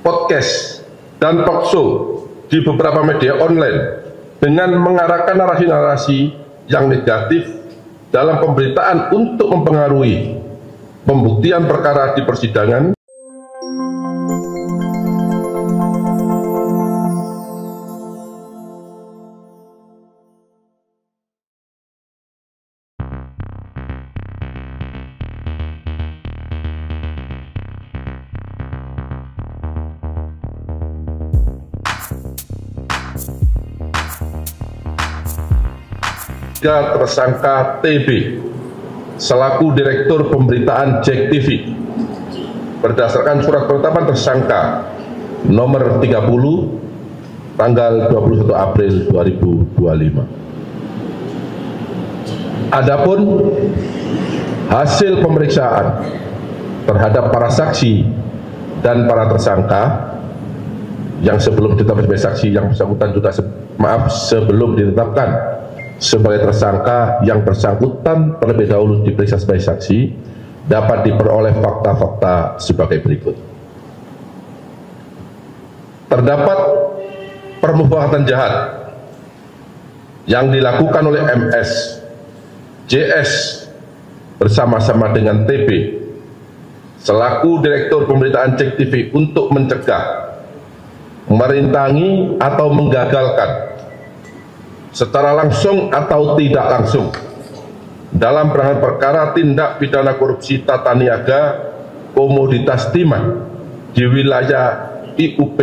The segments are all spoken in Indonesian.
podcast, dan talkshow di beberapa media online dengan mengarahkan narasi-narasi yang negatif dalam pemberitaan untuk mempengaruhi pembuktian perkara di persidangan. Tersangka TB selaku Direktur Pemberitaan JEK TV berdasarkan surat penetapan tersangka nomor 30 tanggal 21 April 2025. Adapun hasil pemeriksaan terhadap para saksi dan para tersangka yang sebelum ditetapkan sebagai saksi, yang bersangkutan juga sebelum ditetapkan sebagai tersangka, yang bersangkutan terlebih dahulu diperiksa sebagai saksi, dapat diperoleh fakta-fakta sebagai berikut. Terdapat permufakatan jahat yang dilakukan oleh MS, JS bersama-sama dengan TB selaku Direktur Pemberitaan JEK TV untuk mencegah, merintangi atau menggagalkan secara langsung atau tidak langsung dalam penanganan perkara tindak pidana korupsi tata niaga komoditas timah di wilayah IUP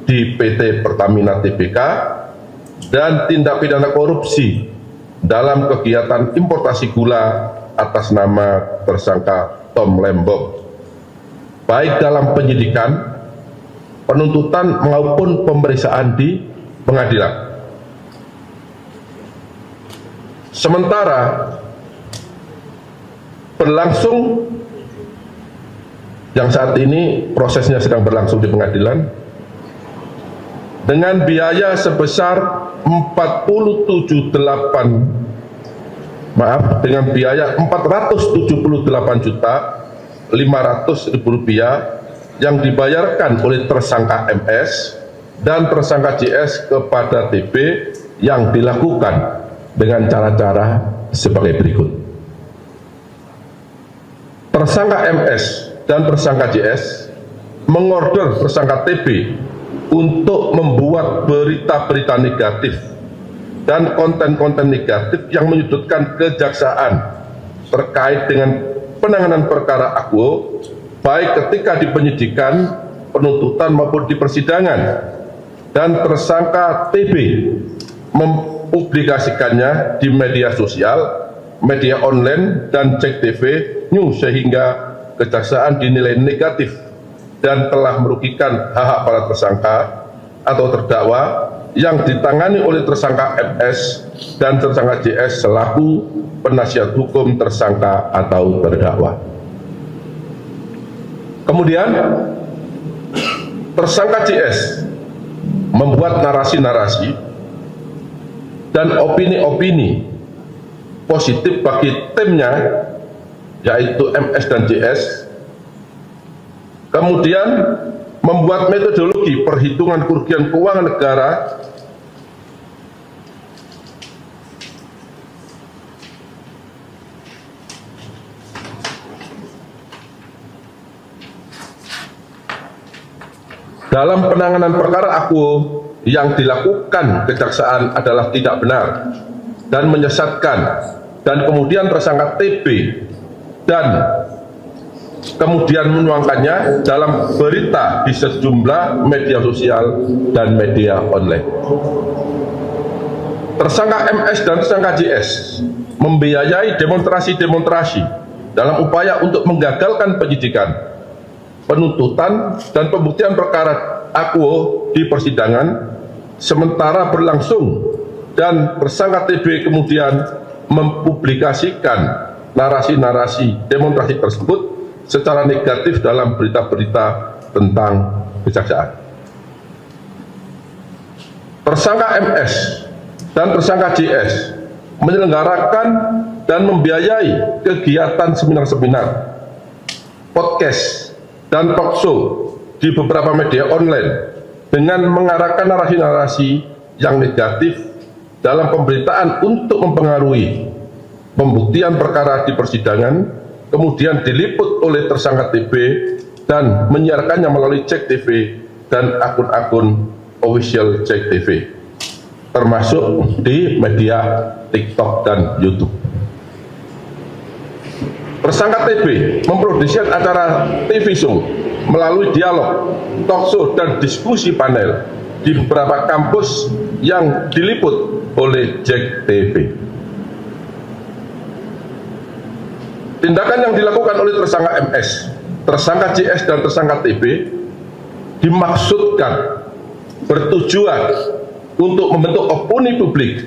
di PT Pertamina Tbk dan tindak pidana korupsi dalam kegiatan importasi gula atas nama tersangka Tom Lembong, baik dalam penyidikan, penuntutan maupun pemeriksaan di pengadilan. Sementara berlangsung yang saat ini prosesnya sedang berlangsung di pengadilan dengan biaya sebesar dengan biaya 478.500.000 rupiah yang dibayarkan oleh tersangka MS dan tersangka JS kepada TB yang dilakukan dengan cara-cara sebagai berikut. Tersangka MS dan tersangka JS mengorder tersangka TB untuk membuat berita-berita negatif dan konten-konten negatif yang menyudutkan kejaksaan terkait dengan penanganan perkara akuo, baik ketika di penyidikan, penuntutan maupun di persidangan, dan tersangka TB mempublikasikannya di media sosial, media online, dan JEK TV News sehingga kejaksaan dinilai negatif dan telah merugikan hak-hak para tersangka atau terdakwa yang ditangani oleh tersangka MS dan tersangka JS selaku penasihat hukum tersangka atau terdakwa. Kemudian tersangka JS membuat narasi-narasi dan opini-opini positif bagi timnya, yaitu MS dan JS, kemudian membuat metodologi perhitungan kerugian keuangan negara dalam penanganan perkara akuo yang dilakukan kejaksaan adalah tidak benar dan menyesatkan, dan kemudian tersangka TB dan kemudian menuangkannya dalam berita di sejumlah media sosial dan media online. Tersangka MS dan tersangka JS membiayai demonstrasi-demonstrasi dalam upaya untuk menggagalkan penyidikan, penuntutan, dan pembuktian perkara akuo di persidangan sementara berlangsung, dan tersangka TB kemudian mempublikasikan narasi-narasi demonstrasi tersebut secara negatif dalam berita-berita tentang kejaksaan. Tersangka MS dan tersangka JS menyelenggarakan dan membiayai kegiatan seminar-seminar, podcast, dan talkshow di beberapa media online dengan mengarahkan narasi-narasi yang negatif dalam pemberitaan untuk mempengaruhi pembuktian perkara di persidangan, kemudian diliput oleh tersangka TB dan menyiarkannya melalui Cek TV dan akun-akun official Cek TV, termasuk di media TikTok dan YouTube. Tersangka TB memproduksi acara TV show melalui dialog, talkshow, dan diskusi panel di beberapa kampus yang diliput oleh Cek TV. Tindakan yang dilakukan oleh tersangka MS, tersangka CS, dan tersangka TB dimaksudkan bertujuan untuk membentuk opini publik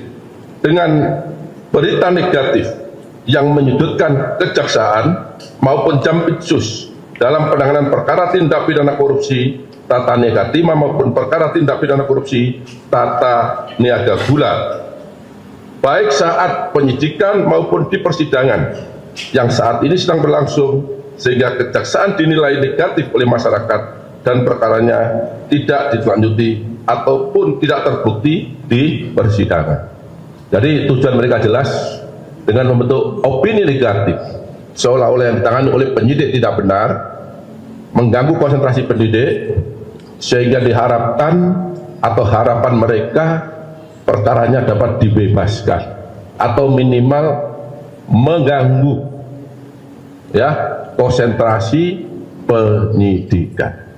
dengan berita negatif yang menyudutkan kejaksaan maupun Jampitsus dalam penanganan perkara tindak pidana korupsi tata niaga timah maupun perkara tindak pidana korupsi tata niaga gula, baik saat penyidikan maupun di persidangan yang saat ini sedang berlangsung, sehingga kejaksaan dinilai negatif oleh masyarakat dan perkaranya tidak ditindaklanjuti ataupun tidak terbukti di persidangan. Jadi tujuan mereka jelas, dengan membentuk opini negatif seolah-olah yang ditangani oleh penyidik tidak benar, mengganggu konsentrasi penyidik, sehingga diharapkan atau harapan mereka perkaranya dapat dibebaskan atau minimal mengganggu konsentrasi penyidikan.